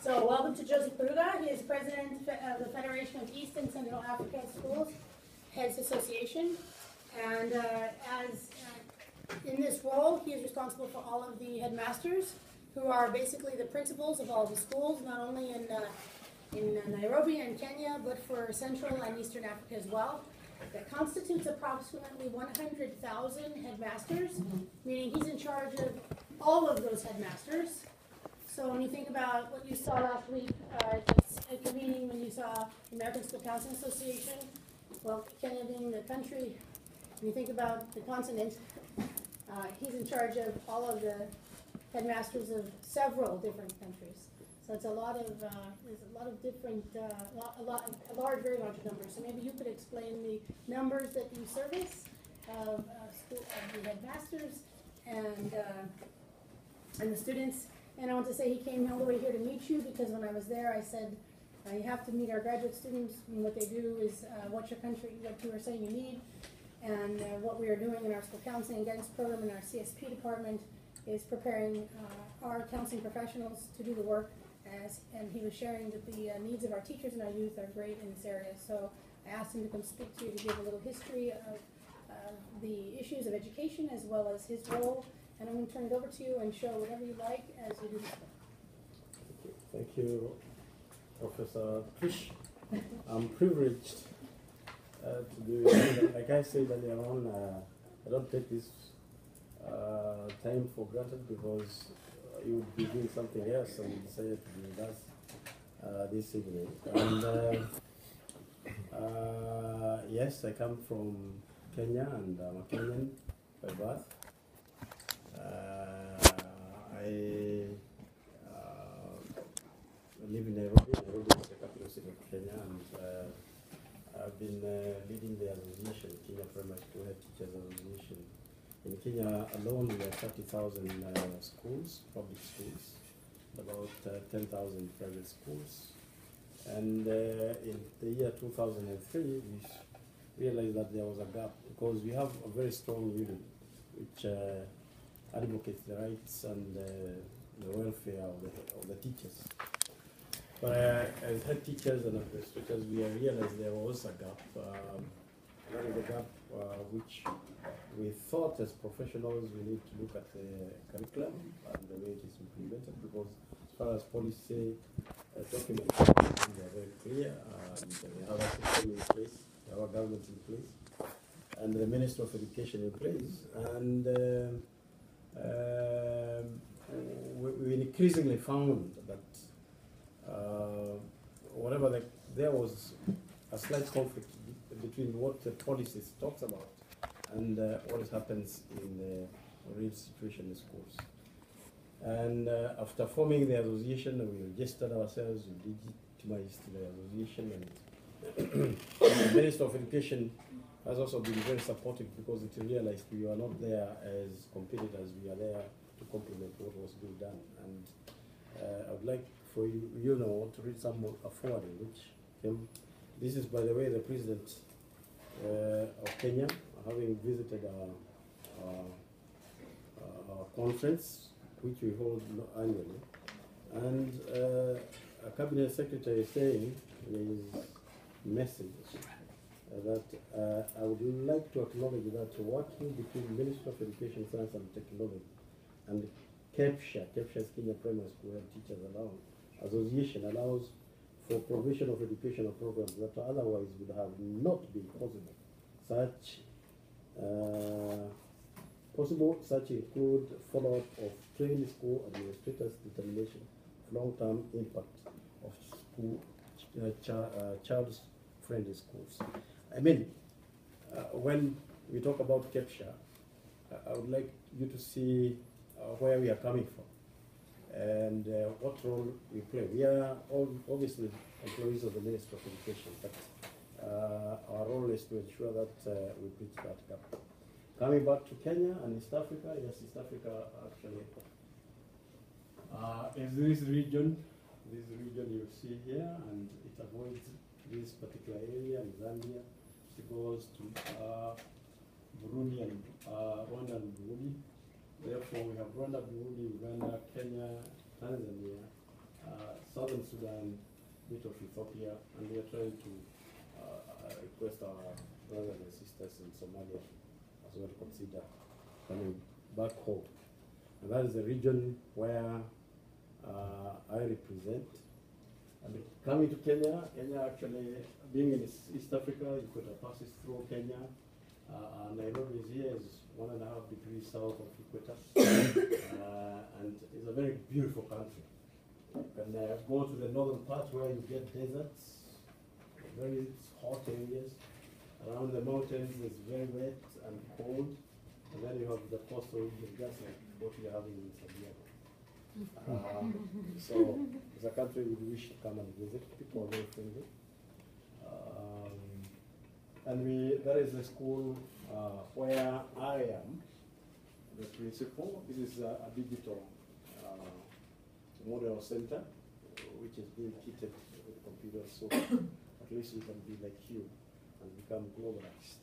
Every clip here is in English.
So welcome to Joseph Peruga. He is president of the Federation of East and Central Africa Schools Heads Association. And in this role, he is responsible for all of the headmasters, who are basically the principals of all of the schools, not only in Nairobi and Kenya, but for Central and Eastern Africa as well. That constitutes approximately 100,000 headmasters, meaning he's in charge of all of those headmasters. So when you think about what you saw last week, it's a convening when you saw the American School Counseling Association, well, Kenya being the country, when you think about the continent, he's in charge of all of the headmasters of several different countries. So it's a lot of, there's a lot of different, a large, very large numbers. So maybe you could explain the numbers that you service of the headmasters and the students. And I want to say he came all the way here to meet you because when I was there, I said, you have to meet our graduate students. And what they do is what your country, what you are saying you need. And what we are doing in our school counseling and guidance program in our CSP department is preparing our counseling professionals to do the work. And he was sharing that the needs of our teachers and our youth are great in this area. So I asked him to come speak to you to give a little history of the issues of education as well as his role. And I'm going to turn it over to you and show whatever you like as you do this. Thank you, Professor Trish. I'm privileged to do it. Like I said earlier on, I don't take this time for granted because you would be doing something else and you decided to do that this evening. And yes, I come from Kenya and I'm a Kenyan by birth. I live in Nairobi. Nairobi is the capital city of Kenya, and I've been leading the association, Kenya Primary School Head Teachers Association. In Kenya alone, we have 30,000 schools, public schools, about 10,000 private schools. And in the year 2003, we realized that there was a gap because we have a very strong union which advocates the rights and the welfare of the teachers. But as head teachers and administrators, we realized there was a gap. That is a gap which we thought as professionals we need to look at the curriculum and the way it is implemented, because as far as policy documents they are very clear, and we have a system in place, we have a government in place, and the Minister of Education in place, and we increasingly found that there was a slight conflict between what the policies talks about and what happens in the real situation in schools. And after forming the association, we registered ourselves, we legitimized the association, and the Minister of Education has also been very supportive because it realized we are not there as competitors, we are there to complement what was being done. And I would like for you know to read some forwarding which came. This is, by the way, the President of Kenya, having visited our conference, which we hold annually. And a Cabinet Secretary is saying in his message that I would like to acknowledge that working between Ministry of Education, Science and Technology and KEPSHA, KEPSHA is Kenya Primary School Head Teachers Association, allows for provision of educational programs that otherwise would have not been possible. Such include follow-up of trained school administrators' determination of long-term impact of school child-friendly schools. I mean, when we talk about KEPSHA, I would like you to see where we are coming from and what role we play. We are all obviously employees of the Ministry of Education, but our role is to ensure that we bridge that gap. Coming back to Kenya and East Africa, yes, East Africa actually is this region you see here, and it avoids this particular area in Zambia. It goes to Burundi and Rwanda and Burundi. Therefore, we have Rwanda, Burundi, Uganda, Kenya, Tanzania, Southern Sudan, bit of Ethiopia, and we are trying to request our brothers and sisters in Somalia as well to consider coming back home. And that is the region where I represent. And coming to Kenya, Kenya actually, being in East Africa, Equator passes through Kenya. Nairobi is here, is 1.5 degrees south of Equator. And it's a very beautiful country. You can go to the northern part where you get deserts, very hot areas. Around the mountains it's very wet and cold. And then you have the coastal region, just like what we are having in Santiago. So it's a country we wish to come and visit. People are very friendly. And there is a school where I am the principal. This is a digital model center, which is being kitted with computers, so at least we can be like you and become globalized.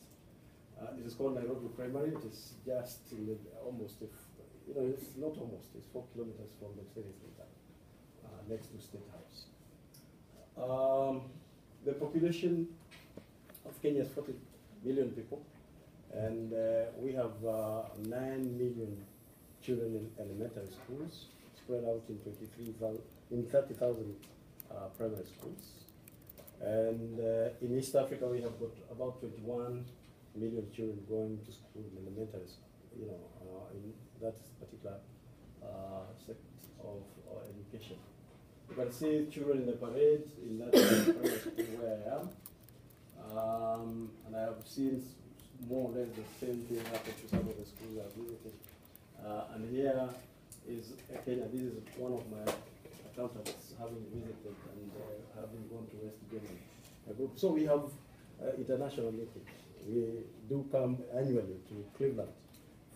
It is called Nairobi Primary. It is just in the, almost, it's not almost, it's 4 kilometers from the city center, next to State House. The population of Kenya is 40 million people, and we have 9 million children in elementary schools, spread out in 30,000 primary schools. And in East Africa, we have got about 21 million children going to school in elementary school, in that particular sect of education. You can see children in the parade in that primary school where I am. And I have seen more or less the same thing happen to some of the schools I've visited. And here is Kenya. This is one of my accountants having visited and having gone to West Germany. So we have international meetings. We do come annually to Cleveland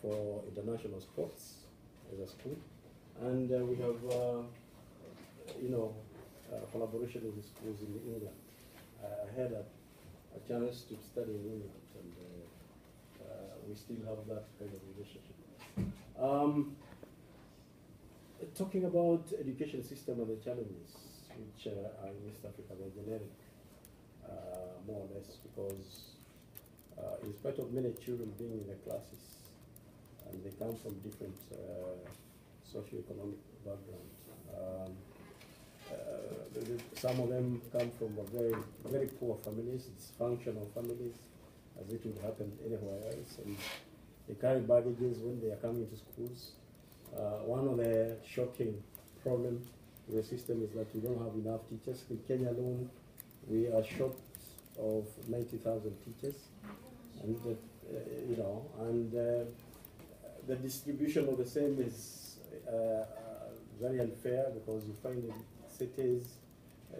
for international sports as a school. And we have, collaboration with the schools in England. I had a chance to study in England, and we still have that kind of relationship. Talking about education system and the challenges which are in East Africa, they're generic, more or less, because in spite of many children being in the classes, and they come from different socioeconomic backgrounds. Some of them come from a very poor families, dysfunctional families, as it would happen anywhere else. And they carry baggages when they are coming to schools. One of the shocking problems with the system is that we don't have enough teachers. In Kenya alone, we are short of 90,000 teachers, and the distribution of the same is very unfair, because you find in cities,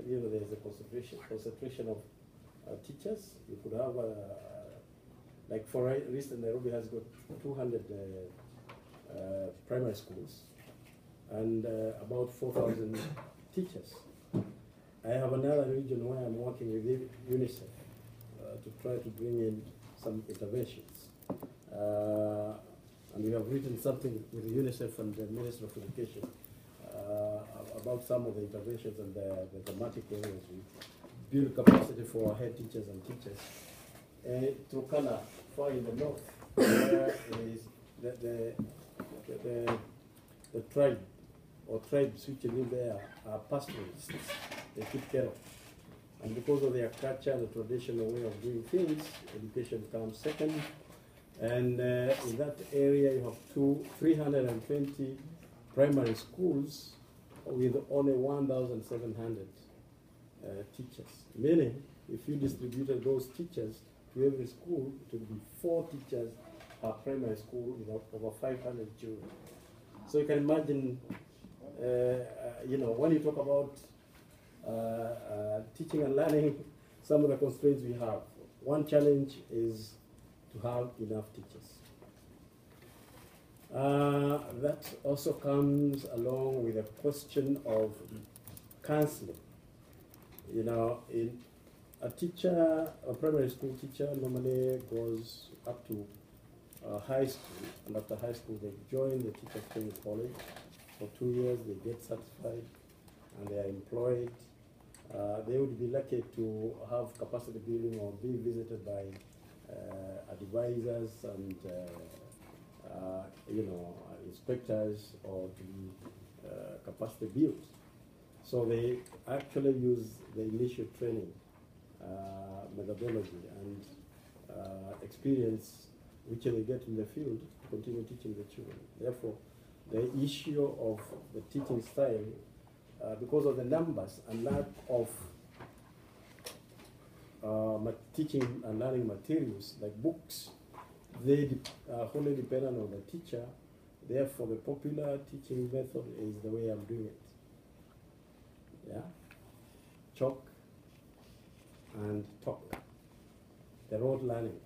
there's a concentration of teachers. You could have, like for instance, Nairobi has got 200 primary schools and about 4,000 teachers. I have another region where I'm working with UNICEF to try to bring in some interventions. And we have written something with UNICEF and the Minister of Education about some of the interventions and the thematic areas. We build capacity for our head teachers and teachers. Turkana, far in the north, where is the tribe or tribes which live there are pastoralists. They keep cattle. And because of their culture, the traditional way of doing things, education comes second. And in that area, you have 320 primary schools with only 1,700 teachers. Meaning, if you distributed those teachers to every school, it would be 4 teachers per primary school with over 500 children. So you can imagine, when you talk about teaching and learning, some of the constraints we have. One challenge is to have enough teachers. That also comes along with a question of counseling. A teacher, a primary school teacher, normally goes up to high school, and after high school they join the teacher training college. For 2 years they get certified, and they are employed, they would be lucky to have capacity building or be visited by advisors and inspectors, or to be capacity built. So they actually use the initial training methodology and experience which they get in the field to continue teaching the children. Therefore, the issue of the teaching style, because of the numbers and lack of teaching and learning materials like books, they are wholly dependent on the teacher. Therefore, the popular teaching method is the way I'm doing it. Yeah, chalk and talk, the rote learning.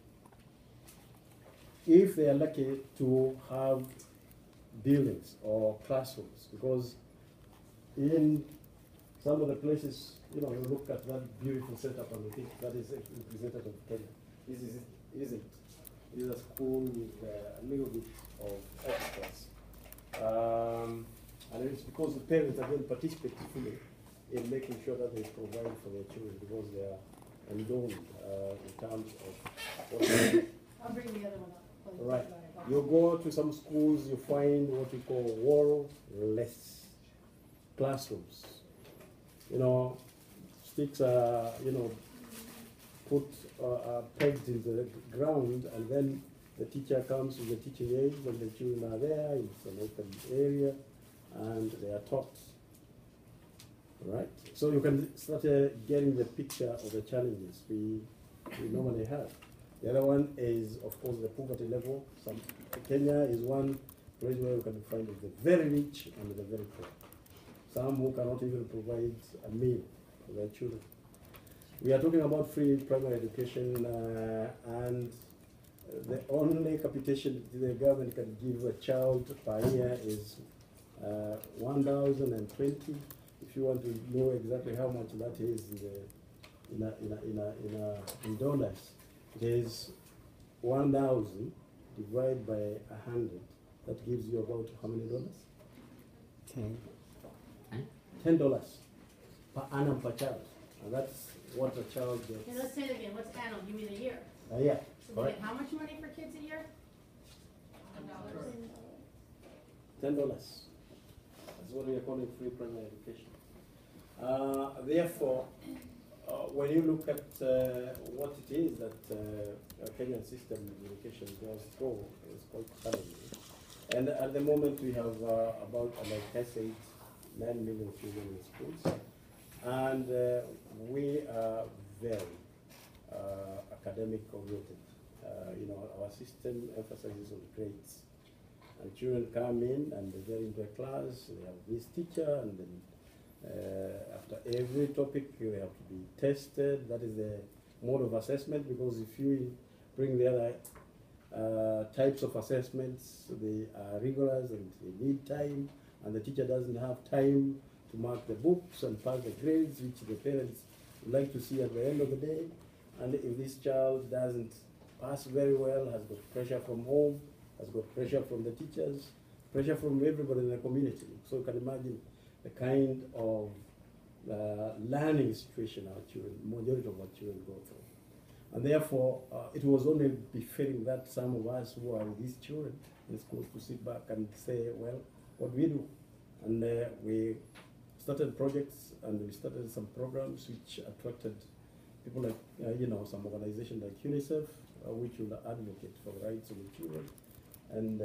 If they are lucky to have buildings or classrooms, because in some of the places, you look at that beautiful setup and you think that is representative of Kenya. This isn't. This is a school with a little bit of extras. And it's because the parents again participate fully in making sure that they provide for their children, because they are endowed in terms of what they. I'll bring the other one up. Right. You go to some schools, you find what you call wall-less classrooms. Sticks are, put pegged into the ground, and then the teacher comes with the teaching aids, and the children are there. It's an open area, and they are taught. Right? So you can start getting the picture of the challenges we normally have. The other one is, of course, the poverty level. Kenya is one place where you can find the very rich and the very poor. Some who cannot even provide a meal for their children. We are talking about free primary education, and the only capitation the government can give a child per year is 1,020. If you want to know exactly how much that is in dollars, it is 1,000 divided by 100. That gives you about how many dollars? $10 per annum per child, and that's what a child gets. Okay, let's say it again. What's annual? You mean a year? Yeah. So we get how much money for kids a year? $10. That's what we are calling free primary education. Therefore, when you look at what it is that Kenyan system of education goes through, it's quite challenging. And at the moment, we have about, like I said, 9 million children in schools, and we are very academic oriented. Our system emphasizes on grades, and children come in and they get into a class. They have this teacher, and then after every topic, they have to be tested. That is the mode of assessment, because if you bring the other types of assessments, they are rigorous and they need time, and the teacher doesn't have time to mark the books and pass the grades, which the parents would like to see at the end of the day. And if this child doesn't pass very well, has got pressure from home, has got pressure from the teachers, pressure from everybody in the community. So you can imagine the kind of learning situation our children, majority of our children go through. And therefore, it was only befitting that some of us who are with these children in schools to sit back and say, well, what do we do? And we started projects, and we started some programs which attracted people like, some organizations like UNICEF, which will advocate for the rights of the children, and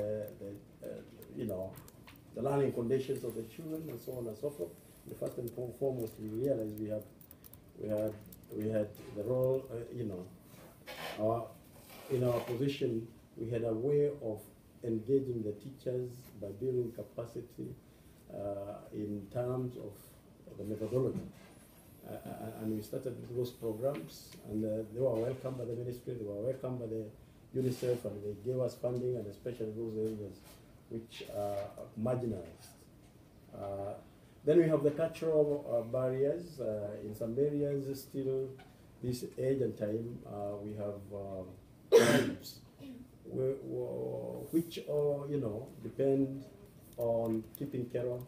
the learning conditions of the children, and so on and so forth. And first and foremost, we realized we had the role, in our position, we had a way of engaging the teachers by building capacity in terms of the methodology. And we started those programs, and they were welcomed by the ministry, they were welcomed by the UNICEF, and they gave us funding, and especially those areas which are marginalized. Then we have the cultural barriers. In some areas, still this age and time, we have tribes which depend on keeping cattle